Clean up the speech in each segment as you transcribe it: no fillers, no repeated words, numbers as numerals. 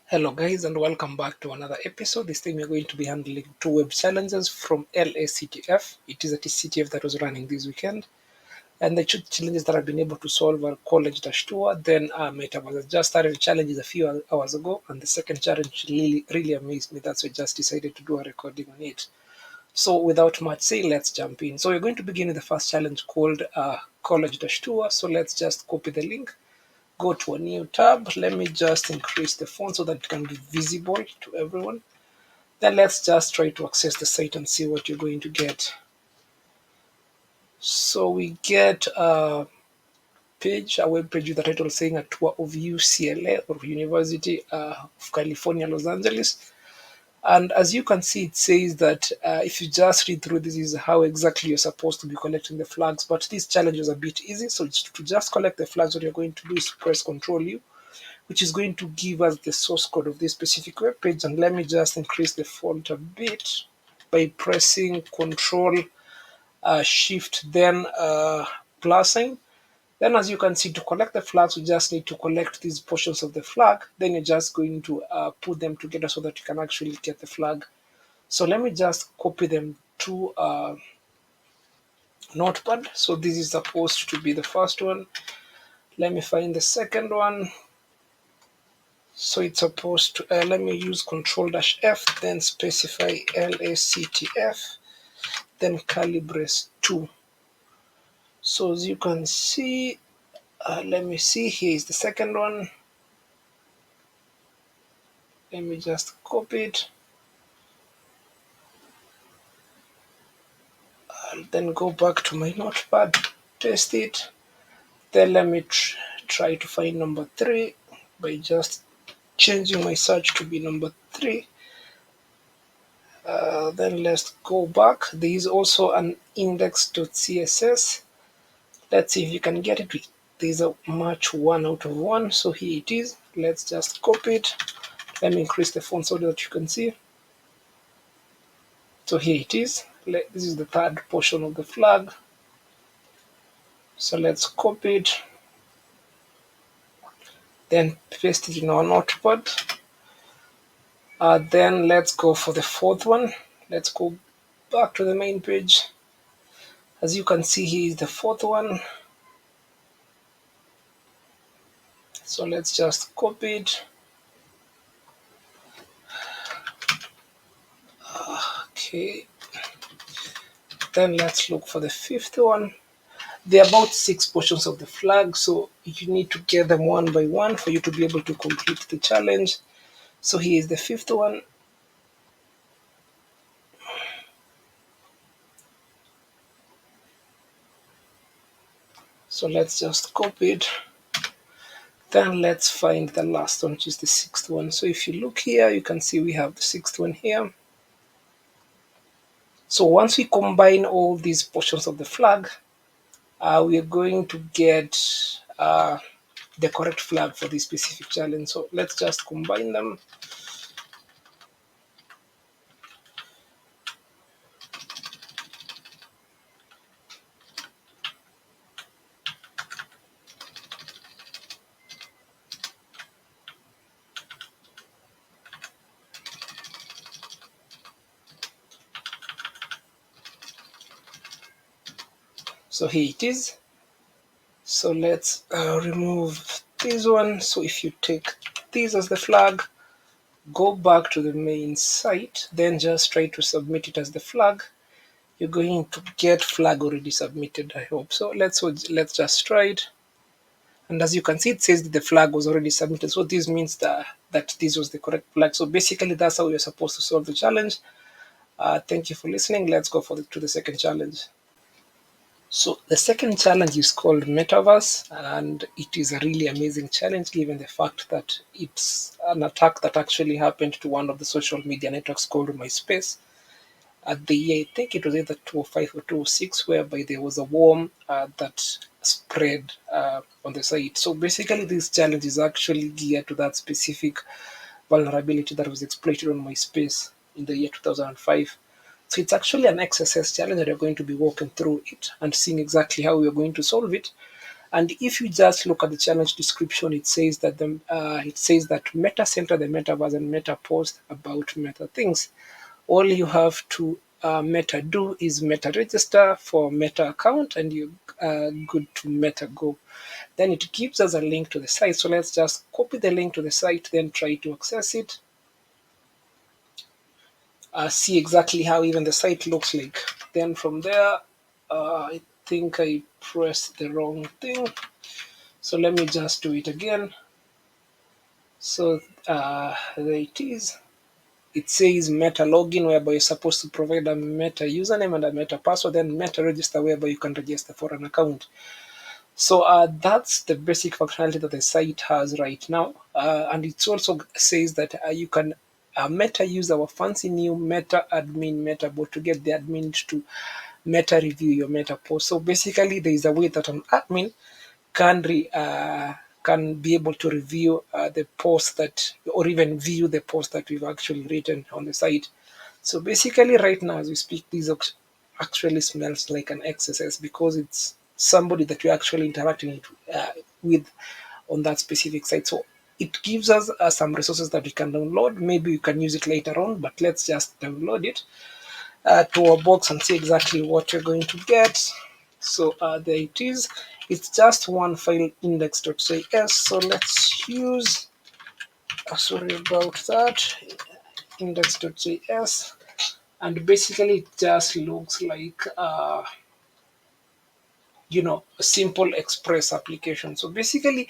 Hello guys and welcome back to another episode. This time we're going to be handling two web challenges from CTF. It is a CTF that was running this weekend. And the two challenges that I've been able to solve are college dash tour, then Metaverse. I just started challenges a few hours ago, and the second challenge really amazed me. That's why I just decided to do a recording on it. So without much say, let's jump in. So we're going to begin with the first challenge called college dash tour. So let's just copy the link, go to a new tab. Let me just increase the font so that it can be visible to everyone. Then let's just try to access the site and see what you're going to get. So we get a page, a web page with the title saying a tour of UCLA, or University of California, Los Angeles. And as you can see, it says that if you just read through this is how exactly you're supposed to be collecting the flags. But this challenge is a bit easy. So to just collect the flags, what you're going to do is press Control U, which is going to give us the source code of this specific web page. And let me just increase the font a bit by pressing Control Shift then plus sign. Then as you can see, to collect the flags, we just need to collect these portions of the flag. Then you're just going to put them together so that you can actually get the flag. So let me just copy them to Notepad. So this is supposed to be the first one. Let me find the second one. So it's supposed to, let me use Control-F, then specify LACTF, then calibrate 2. So as you can see, let me see, here is the second one. Let me just copy it. I'll then go back to my notepad, paste it. Then let me try to find number 3 by just changing my search to be number 3. Then let's go back. There is also an index.css. Let's see if you can get it. There's a match 1 out of 1. So here it is. Let's just copy it. Let me increase the font so that you can see. So here it is. This is the third portion of the flag. So let's copy it. Then paste it in our notepad. Then let's go for the fourth one. Let's go back to the main page. As you can see, here is the fourth one. So let's just copy it. Okay. Then let's look for the fifth one. There are about 6 portions of the flag, so you need to get them one by one for you to be able to complete the challenge. So here is the fifth one. So let's just copy it. Then let's find the last one, which is the sixth one. So if you look here, you can see we have the sixth one here. So once we combine all these portions of the flag, we are going to get the correct flag for this specific challenge. So let's just combine them. So here it is. So let's remove this one. So if you take this as the flag, go back to the main site, then just try to submit it as the flag. You're going to get flag already submitted, I hope. So let's just try it. And as you can see, it says that the flag was already submitted. So this means that this was the correct flag. So basically, that's how you're supposed to solve the challenge. Thank you for listening. Let's go to the second challenge. So the second challenge is called Metaverse, and it is a really amazing challenge given the fact that it's an attack that actually happened to one of the social media networks called MySpace. At the year, I think it was either 2005 or 2006, whereby there was a worm that spread on the site. So basically, this challenge is actually geared to that specific vulnerability that was exploited on MySpace in the year 2005. So it's actually an exercise challenge that you're going to be walking through it and seeing exactly how we're going to solve it. And if you just look at the challenge description, it says that Meta Center the Metaverse and Meta post about Meta things. All you have to Meta do is Meta register for Meta account, and you're good to Meta go. Then it gives us a link to the site. So let's just copy the link to the site, then try to access it. See exactly how even the site looks like. Then from there, I think I pressed the wrong thing. So let me just do it again. So there it is. It says Meta login, whereby you're supposed to provide a Meta username and a Meta password, then Meta register, whereby you can register for an account. So that's the basic functionality that the site has right now. And it also says that you can Meta use our fancy new Meta admin Meta bot to get the admin to Meta review your Meta post. So basically, there is a way that an admin can be able to review the post that, or even view the post that we've actually written on the site. So basically, right now as we speak, this actually smells like an exercise because it's somebody that you're actually interacting with on that specific site. So it gives us some resources that we can download. Maybe we can use it later on, but let's just download it to our box and see exactly what you're going to get. So there it is. It's just one file, index.js. So let's use, sorry about that, index.js. And basically it just looks like a simple express application. So basically,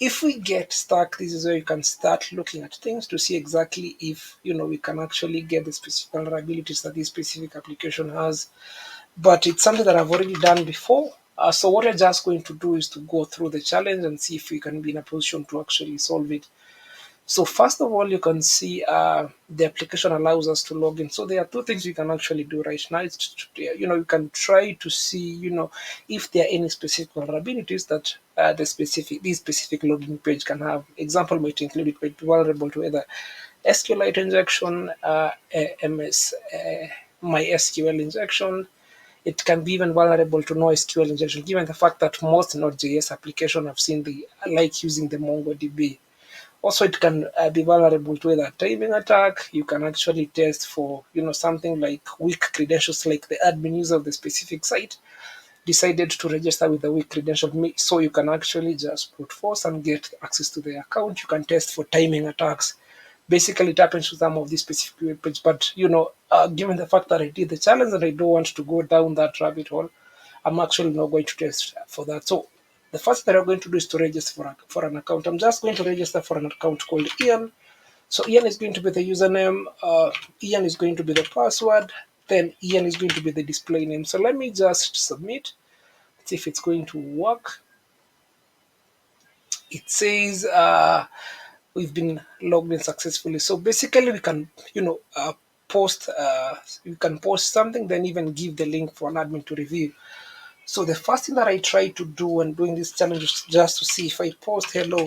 if we get stuck, this is where you can start looking at things to see exactly if we can actually get the specific vulnerabilities that this specific application has. But it's something that I've already done before. So what I'm just going to do is to go through the challenge and see if we can be in a position to actually solve it. So first of all, you can see the application allows us to log in. So there are two things you can actually do right now. You can try to see, if there are any specific vulnerabilities that this specific login page can have. Example might include it might be vulnerable to either SQLite injection, MS, MySQL injection. It can be even vulnerable to NoSQL injection, given the fact that most Node.js applications have seen the like using the MongoDB. Also, it can be vulnerable to either timing attack. You can actually test for something like weak credentials, like the admin user of the specific site decided to register with a weak credential. So you can actually just brute force and get access to the account. You can test for timing attacks. Basically, it happens to some of these specific web pages. But given the fact that I did the challenge and I don't want to go down that rabbit hole, I'm actually not going to test for that. So the first thing I'm going to do is to register for an account. I'm just going to register for an account called Ian. So Ian is going to be the username, Ian is going to be the password, then Ian is going to be the display name. So let me just submit. Let's see if it's going to work. It says we've been logged in successfully. So basically we can, post, you can post something, then even give the link for an admin to review. So the first thing that I try to do when doing this challenge is just to see if I post hello,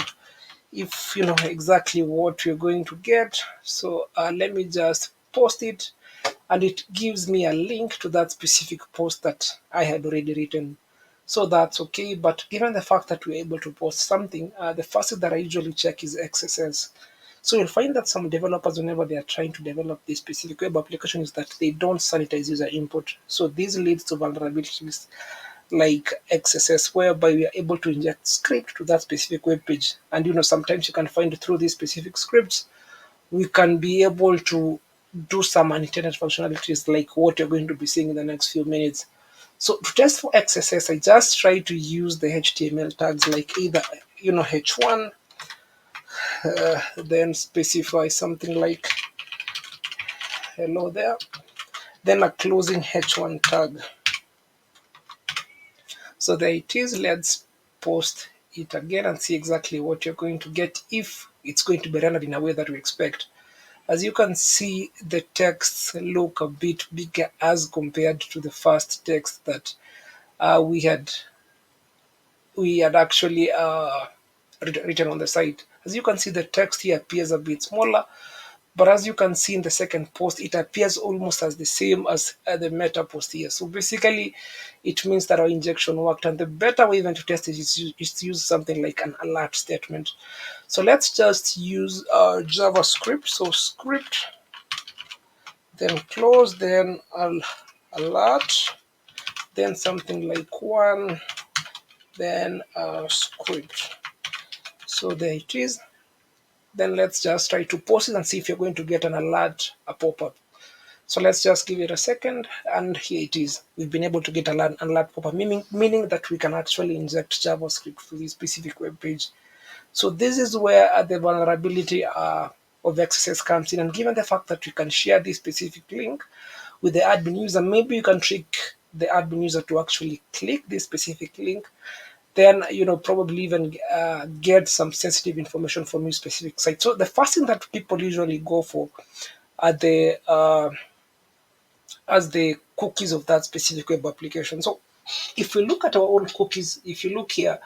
if you know exactly what you're going to get. So let me just post it, and it gives me a link to that specific post that I had already written. So that's okay. But given the fact that we're able to post something, the first thing that I usually check is XSS. So you'll find that some developers, whenever they are trying to develop this specific web application, is that they don't sanitize user input. So this leads to vulnerabilities like XSS, whereby we are able to inject script to that specific web page. And sometimes you can find through these specific scripts, we can be able to do some unintended functionalities like what you're going to be seeing in the next few minutes. So to test for XSS, I just try to use the HTML tags like either h1, then specify something like hello there, then a closing h1 tag. So there it is. Let's post it again and see exactly what you're going to get if it's going to be rendered in a way that we expect. As you can see, the texts look a bit bigger as compared to the first text that we had actually written on the site. As you can see, the text here appears a bit smaller, But as you can see in the second post, it appears almost as the same as the meta post here. So basically, it means that our injection worked. And the better way even to test it is to use something like an alert statement. So let's just use JavaScript. So script, then close, then alert, then something like one, then script. So there it is. Then let's just try to post it and see if you're going to get an alert, a pop-up. So let's just give it a second, and here it is. We've been able to get an alert pop-up, meaning that we can actually inject JavaScript to this specific web page. So this is where the vulnerability of XSS comes in, and given the fact that we can share this specific link with the admin user, maybe you can trick the admin user to actually click this specific link, then probably even get some sensitive information from your specific site. So the first thing that people usually go for are the as the cookies of that specific web application. So if we look at our own cookies, if you look here,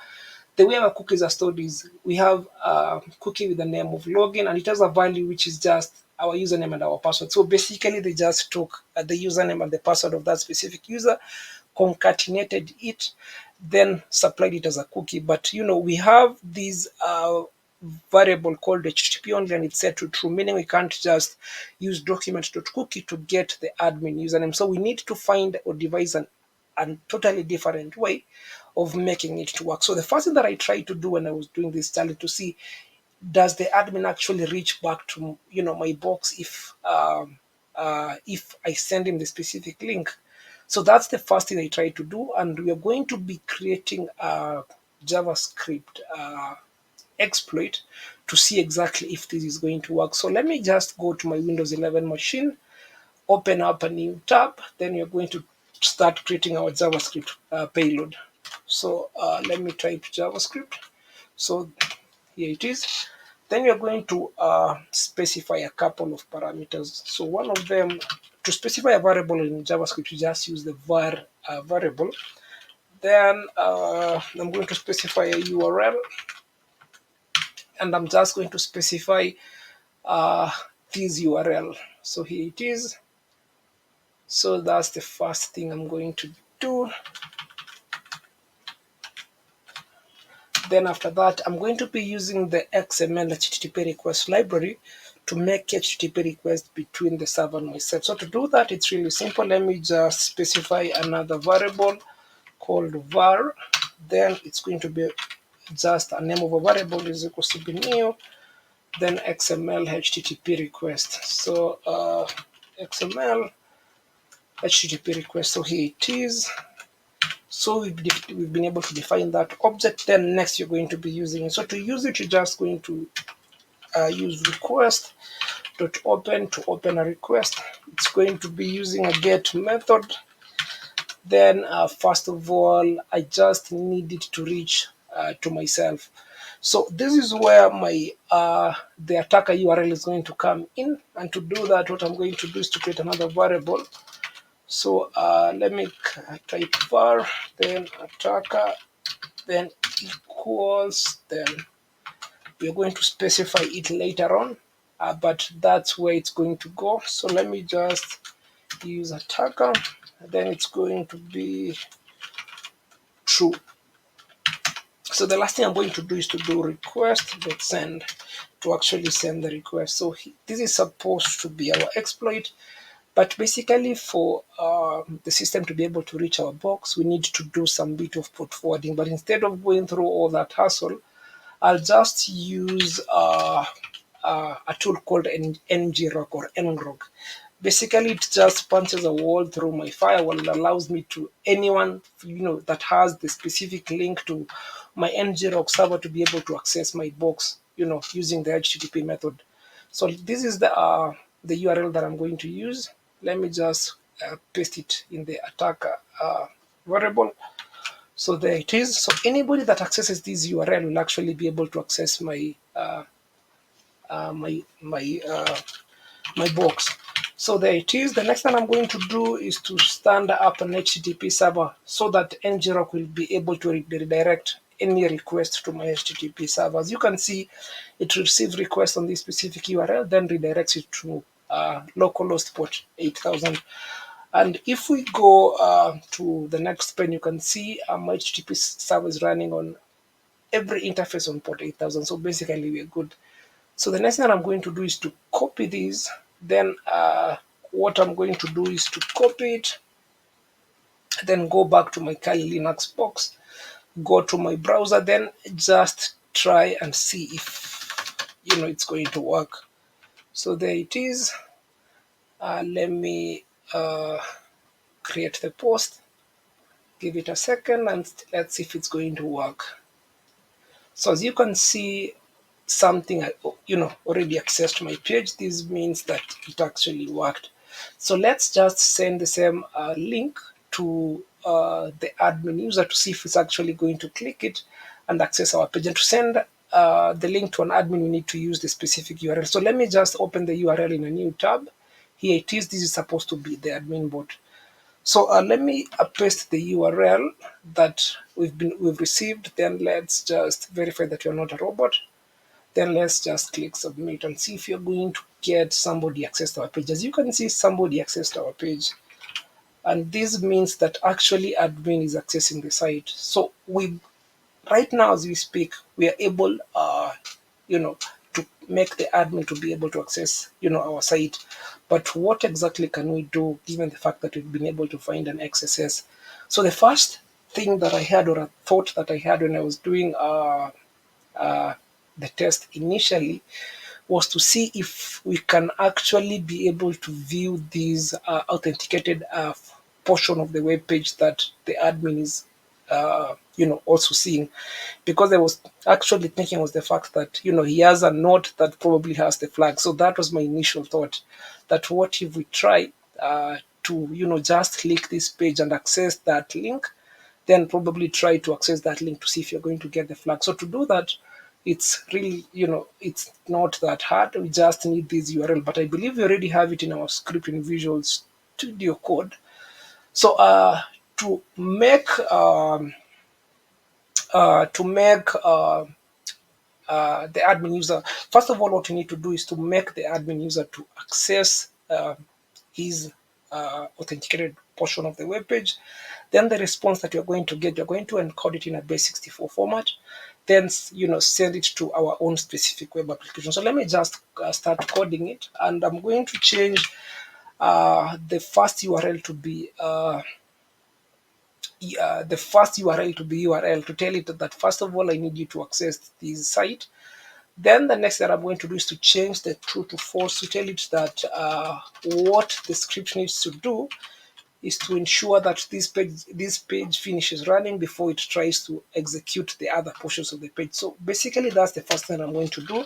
the way our cookies are stored is we have a cookie with the name of login, and it has a value which is just our username and our password. So basically, they just took the username and the password of that specific user, concatenated it, then supplied it as a cookie. But we have these variable called HTTP only, and it's set to true, meaning we can't just use document.cookie to get the admin username. So we need to find or devise a totally different way of making it to work. So the first thing that I tried to do when I was doing this challenge to see, does the admin actually reach back to my box if I send him the specific link? So that's the first thing I tried to do, and we are going to be creating a JavaScript exploit to see exactly if this is going to work. So let me just go to my Windows 11 machine, open up a new tab, then you're going to start creating our JavaScript payload. So let me type JavaScript. So here it is. Then you're going to specify a couple of parameters. So one of them, to specify a variable in JavaScript, you just use the var variable. Then I'm going to specify a URL, and I'm just going to specify this URL. So here it is. So that's the first thing I'm going to do. Then after that, I'm going to be using the XML HTTP request library to make HTTP requests between the server and myself. So to do that, it's really simple. Let me just specify another variable called var. Then it's going to be just a name of a variable is equals to be new, then XML HTTP request. So XML HTTP request. So here it is. So we've been able to define that object. Then next you're going to be using it. So to use it, you're just going to use request.open to open a request. It's going to be using a get method. Then first of all, I just need it to reach to myself. So this is where my the attacker URL is going to come in. And to do that, what I'm going to do is to create another variable. So let me type var, then attacker, then equals, then we're going to specify it later on, but that's where it's going to go. So let me just use attacker, then it's going to be true. So the last thing I'm going to do is to do request.send to actually send the request. So this is supposed to be our exploit. But basically, for the system to be able to reach our box, we need to do some bit of port forwarding. But instead of going through all that hassle, I'll just use a tool called ngrok or ngrok. Basically, it just punches a wall through my firewall and allows me to anyone that has the specific link to my ngrok server to be able to access my box, using the HTTP method. So this is the URL that I'm going to use. Let me just paste it in the attacker variable. So there it is. So anybody that accesses this URL will actually be able to access my my box. So there it is. The next thing I'm going to do is to stand up an HTTP server so that ngrok will be able to redirect any request to my HTTP servers. You can see it receives request on this specific URL, then redirects it to localhost port 8000. And if we go to the next pane, you can see my HTTP server is running on every interface on port 8000. So basically, we're good. So the next thing I'm going to do is to copy these. Then what I'm going to do is to copy it, then go back to my Kali Linux box, go to my browser, then just try and see if it's going to work. So there it is. Let me create the post, give it a second, and let's see if it's going to work. So as you can see, something already accessed my page. This means that it actually worked. So let's just send the same link to the admin user to see if it's actually going to click it and access our page. And to send the link to an admin, we need to use the specific URL. So let me just open the URL in a new tab. Here it is. This is supposed to be the admin bot. So let me paste the URL that we've received. Then let's just verify that you're not a robot. Then let's just click submit and see if you're going to get somebody access to our page. As you can see, somebody accessed our page. And this means that actually admin is accessing the site. So right now as we speak, we are able to make the admin to be able to access our site. But what exactly can we do given the fact that we've been able to find an XSS? So the first thing that I had, or a thought that I had when I was doing the test initially, was to see if we can actually be able to view these authenticated portion of the web page that the admin is also seeing. Because I was actually thinking was the fact that he has a node that probably has the flag. So that was my initial thought, that what if we try to just click this page and access that link, then probably try to access that link to see if you're going to get the flag. So to do that, it's really, it's not that hard. We just need this URL, but I believe we already have it in our script in Visual Studio Code. So to make the admin user, first of all, what you need to do is to make the admin user to access his authenticated portion of the web page. Then the response that you're going to get, you're going to encode it in a base64 format, then send it to our own specific web application. So let me just start coding it, and I'm going to change the first URL to be URL to tell it that first of all I need you to access this site. Then the next that I'm going to do is to change the true to false to tell it that what the script needs to do is to ensure that this page finishes running before it tries to execute the other portions of the page. So basically that's the first thing I'm going to do.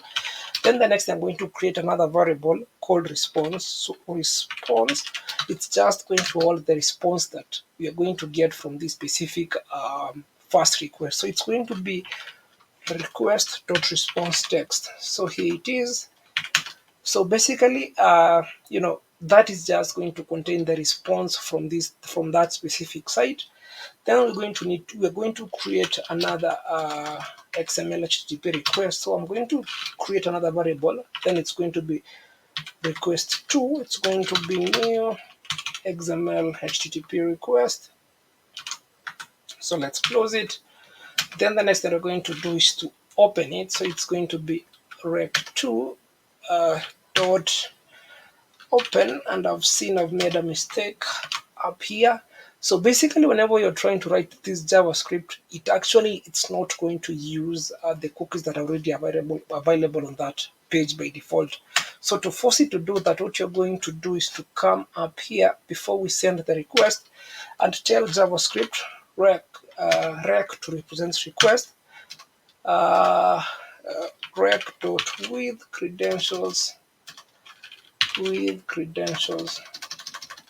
Then the next thing I'm going to create another variable called response. So response, it's just going to hold the response that we are going to get from this specific first request. So it's going to be request.response text. So here it is. So basically, that is just going to contain the response from that specific site. Then we're going to create another XML HTTP request. So I'm going to create another variable. Then it's going to be request2. It's going to be new XML HTTP request. So let's close it. Then the next thing we're going to do is to open it. So it's going to be rec2 dot open, and I've made a mistake up here. So basically, whenever you're trying to write this JavaScript, it's not going to use the cookies that are already available on that page by default. So to force it to do that, what you're going to do is to come up here before we send the request and tell JavaScript rec to represent request, rec.with credentials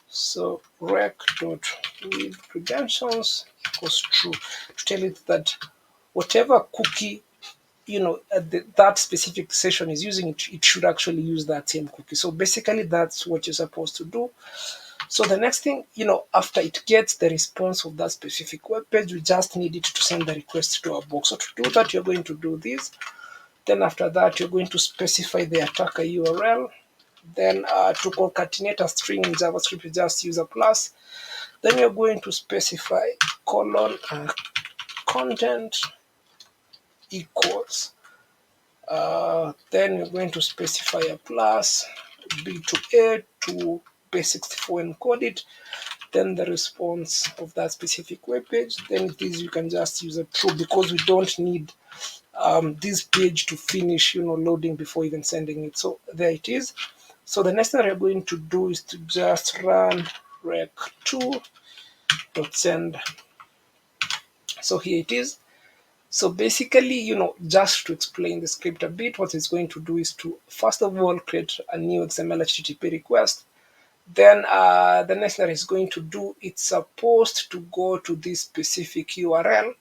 So rec.with credentials equals true, to tell it that whatever cookie that specific session is using, it should actually use that same cookie. So basically that's what you're supposed to do. So the next thing, after it gets the response of that specific web page, we just need it to send the request to our box. So to do that, you're going to do this. Then after that, you're going to specify the attacker URL. Then to concatenate a string in JavaScript, you just use a plus. Then you're going to specify colon content equals. Then you're going to specify a plus b to a to base64 encode it. Then the response of that specific web page. Then this you can just use a true because we don't need this page to finish loading before even sending it. So there it is. So the next thing we're going to do is to just run rec2.send. So here it is. So basically, just to explain the script a bit, what it's going to do is to, first of all, create a new XML HTTP request. Then the next thing it's going to do, it's supposed to go to this specific URL,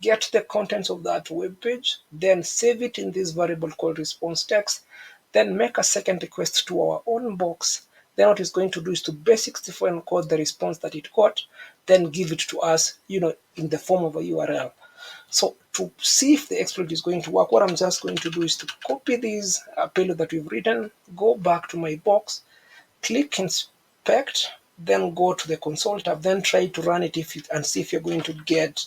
get the contents of that web page, then save it in this variable called response text, then make a second request to our own box. Then what it's going to do is to base64 encode the response that it got, then give it to us, in the form of a URL. So to see if the exploit is going to work, what I'm just going to do is to copy this payload that we've written, go back to my box, click inspect, then go to the console tab, then try to run it and see if you're going to get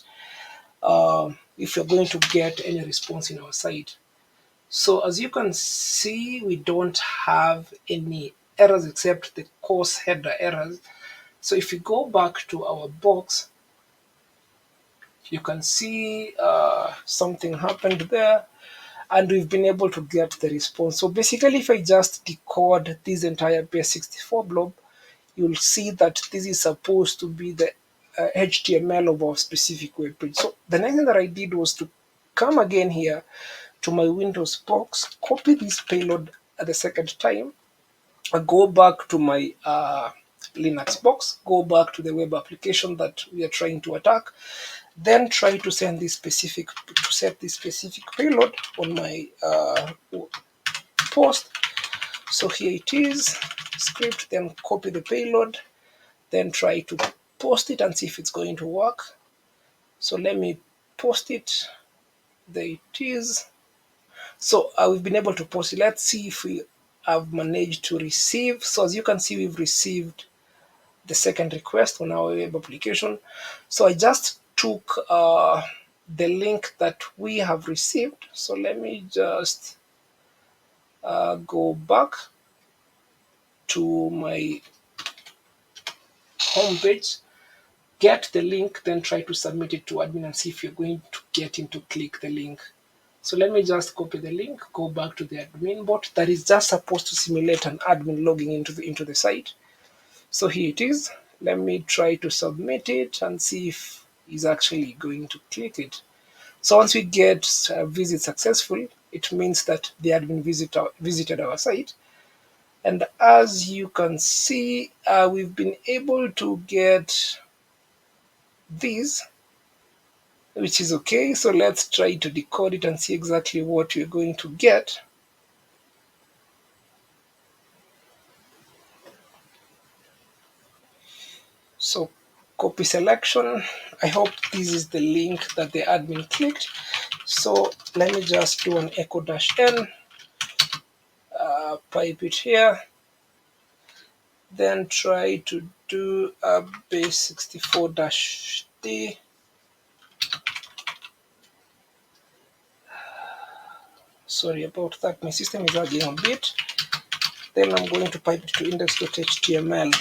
any response in our site. So as you can see, we don't have any errors except the course header errors. So if you go back to our box, you can see something happened there, and we've been able to get the response. So basically, if I just decode this entire base64 blob, you'll see that this is supposed to be the HTML of our specific web page. So the next thing that I did was to come again here to my Windows box, copy this payload at the second time, go back to my Linux box, go back to the web application that we are trying to attack, then try to set this specific payload on my post. So here it is, script, then copy the payload, then try to post it and see if it's going to work. So let me post it. There it is. So we've been able to post it. Let's see if we have managed to receive. So as you can see, we've received the second request on our web application. So I just took the link that we have received. So let me just go back to my homepage, get the link, then try to submit it to admin and see if you're going to get him to click the link. So let me just copy the link, go back to the admin bot that is just supposed to simulate an admin logging into the site. So here it is. Let me try to submit it and see if he's actually going to click it. So once we get visit successful, it means that the admin visited our site. And as you can see, we've been able to get this, which is okay. So let's try to decode it and see exactly what we're going to get. So copy selection. I hope this is the link that the admin clicked. So let me just do an echo -n, pipe it here, then try to do a base64-d. Sorry about that, my system is lagging a bit. Then I'm going to pipe it to index.html.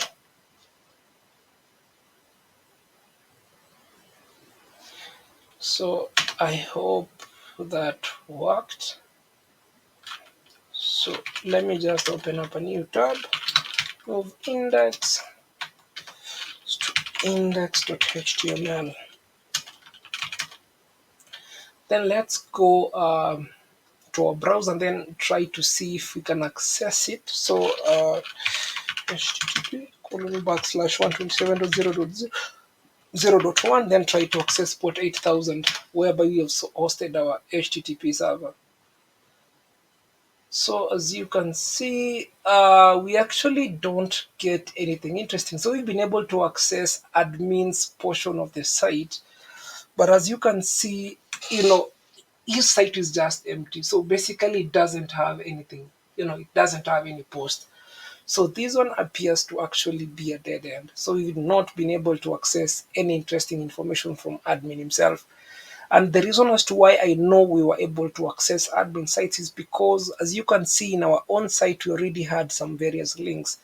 So I hope that worked. So let me just open up a new tab, move index to index.html. Then let's go to our browser and then try to see if we can access it. So http://127.0.0.1, then try to access port 8000, whereby we have hosted our HTTP server. So as you can see, we actually don't get anything interesting. So we've been able to access admin's portion of the site, but as you can see, his site is just empty. So basically, it doesn't have anything. It doesn't have any post. So this one appears to actually be a dead end. So we've not been able to access any interesting information from admin himself. And the reason as to why I know we were able to access admin sites is because, as you can see in our own site, we already had some various links.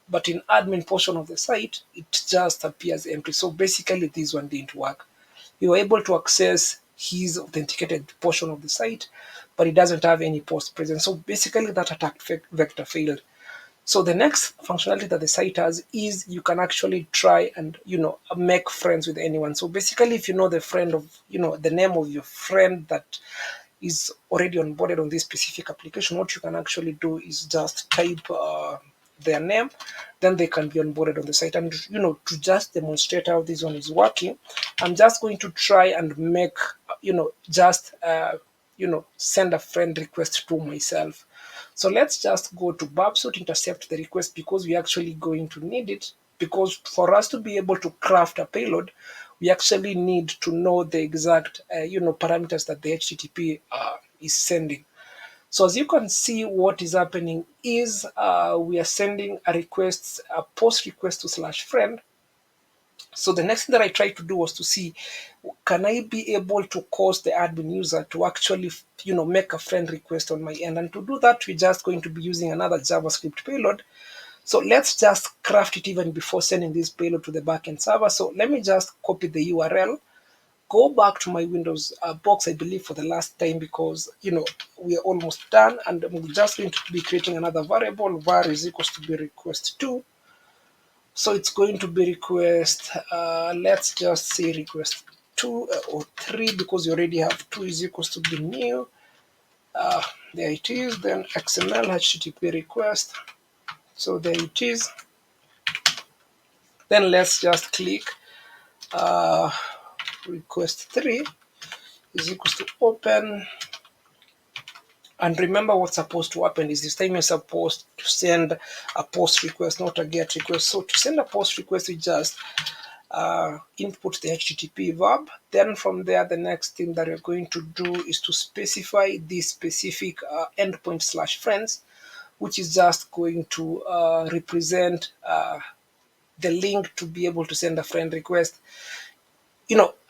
But in admin portion of the site, it just appears empty. So basically, this one didn't work. We were able to access his authenticated portion of the site, but it doesn't have any post present. So basically, that attack vector failed. So the next functionality that the site has is you can actually try and make friends with anyone. So basically, if you know the friend of the name of your friend that is already onboarded on this specific application, what you can actually do is just type their name, then they can be onboarded on the site. And to just demonstrate how this one is working, I'm just going to try and make just send a friend request to myself. So let's just go to Babsuit, intercept the request because we're actually going to need it. Because for us to be able to craft a payload, we actually need to know the exact parameters that the HTTP is sending. So as you can see, what is happening is we are sending a post request to /friend. So the next thing that I tried to do was to see, can I be able to cause the admin user to actually, make a friend request on my end? And to do that, we're just going to be using another JavaScript payload. So let's just craft it even before sending this payload to the backend server. So let me just copy the URL, go back to my Windows box, I believe for the last time, because we are almost done, and I'm just going to be creating another variable. Var is equals to be request 2. So it's going to be request, let's just say request 2 or 3, because you already have 2 is equals to be new. There it is. Then XML HTTP request. So there it is. Then let's just click request 3 is equals to open. And remember, what's supposed to happen is this time you're supposed to send a post request, not a get request. So to send a post request, we just input the HTTP verb. Then from there, the next thing that we're going to do is to specify this specific endpoint /friends, which is just going to represent the link to be able to send a friend request.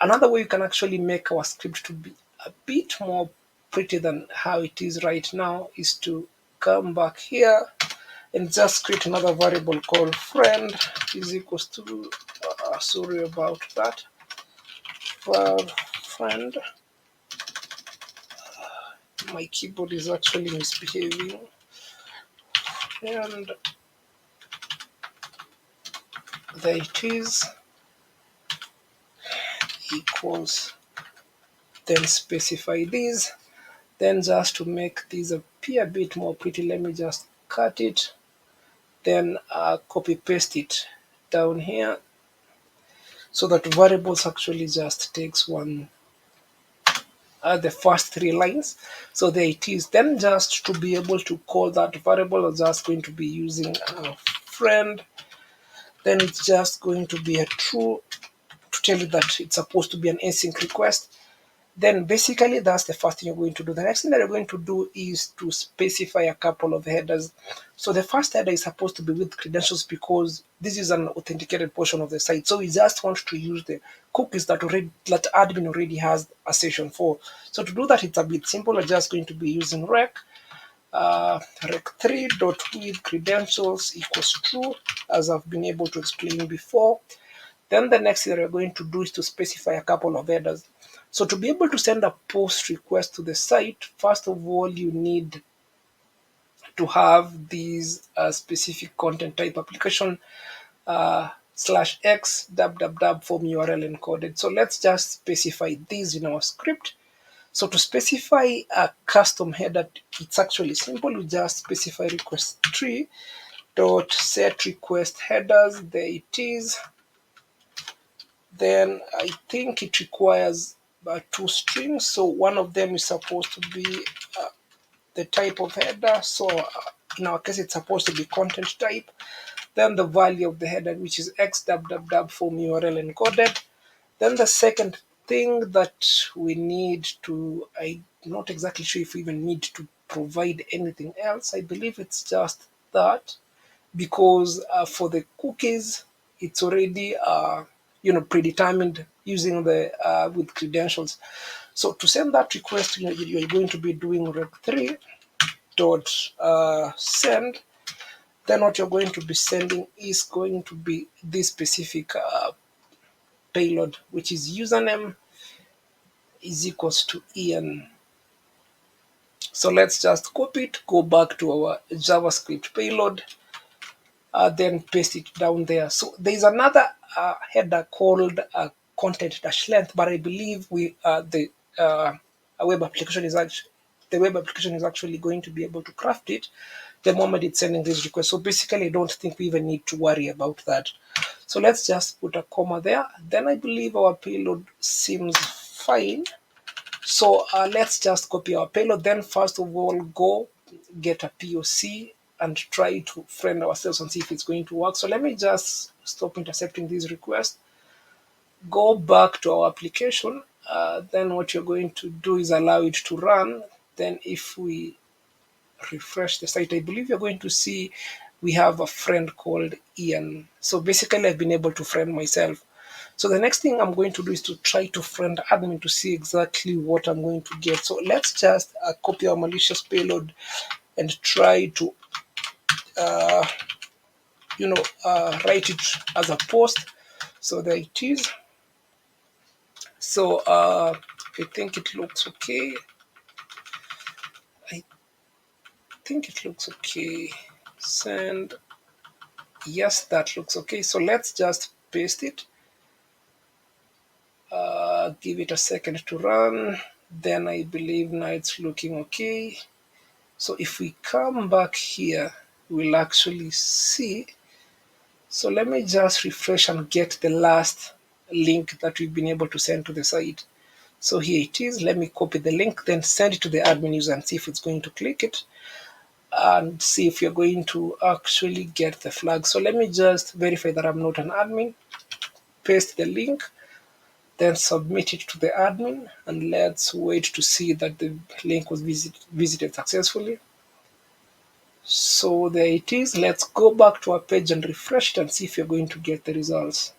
Another way you can actually make our script to be a bit more pretty than how it is right now is to come back here and just create another variable called friend is equals to, sorry about that, friend. My keyboard is actually misbehaving. And there it is, equals, then specify this. Then just to make this appear a bit more pretty, let me just cut it, then copy paste it down here so that variables actually just takes the first 3 lines. So there it is. Then just to be able to call that variable, I'm just going to be using a friend. Then it's just going to be a true to tell you that it's supposed to be an async request. Then basically that's the first thing you're going to do. The next thing that you're going to do is to specify a couple of headers. So the first header is supposed to be with credentials because this is an authenticated portion of the site. So we just want to use the cookies that admin already has a session for. So to do that, it's a bit simple. We're just going to be using rec3 dot with credentials equals true, as I've been able to explain before. Then the next thing we're going to do is to specify a couple of headers. So to be able to send a post request to the site, first of all, you need to have these specific content type application /x www form URL encoded. So let's just specify these in our script. So to specify a custom header, it's actually simple. We just specify request tree dot set request headers. There it is. Then I think it requires 2 strings. So one of them is supposed to be the type of header. So in our case, it's supposed to be content type. Then the value of the header, which is xwww form URL encoded. Then the second thing that we need to, I'm not exactly sure if we even need to provide anything else. I believe it's just that, because for the cookies, it's already predetermined using the with credentials. So to send that request, you're going to be doing rec3 dot send. Then what you're going to be sending is going to be this specific payload, which is username is equals to Ian. So let's just copy it, go back to our JavaScript payload, then paste it down there. So there's another header called content dash length, but I believe the web application is actually going to be able to craft it the moment it's sending this request. So basically, I don't think we even need to worry about that. So let's just put a comma there. Then I believe our payload seems fine. So let's just copy our payload. Then first of all, go get a POC and try to friend ourselves and see if it's going to work. So let me just stop intercepting these requests. Go back to our application. Then what you're going to do is allow it to run. Then if we refresh the site, I believe you're going to see we have a friend called Ian. So basically, I've been able to friend myself. So the next thing I'm going to do is to try to friend admin to see exactly what I'm going to get. So let's just copy our malicious payload and try to, write it as a post. So there it is. So I think it looks okay. I think it looks okay. Send. Yes, that looks okay. So let's just paste it. Give it a second to run. Then I believe now it's looking okay. So if we come back here, we'll actually see. So let me just refresh and get the last link that we've been able to send to the site. So here it is. Let me copy the link, then send it to the admin user and see if it's going to click it and see if you're going to actually get the flag. So let me just verify that I'm not an admin. Paste the link, then submit it to the admin, and let's wait to see that the link was visited successfully. So there it is. Let's go back to our page and refresh it and see if you're going to get the results.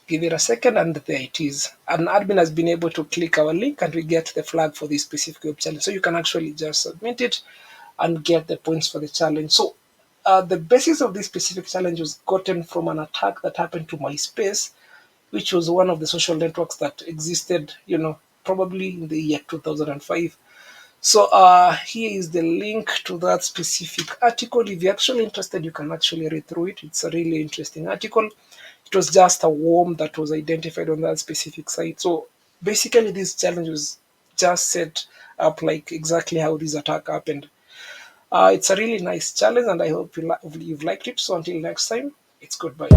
Give it a second, and there it is. An admin has been able to click our link and we get the flag for this specific web challenge. So you can actually just submit it and get the points for the challenge. So the basis of this specific challenge was gotten from an attack that happened to MySpace, which was one of the social networks that existed, probably in the year 2005. So here is the link to that specific article. If you're actually interested, you can actually read through it. It's a really interesting article. It was just a worm that was identified on that specific site. So basically, this challenge was just set up like exactly how this attack happened. It's a really nice challenge, and I hope you've liked it. So until next time, it's goodbye.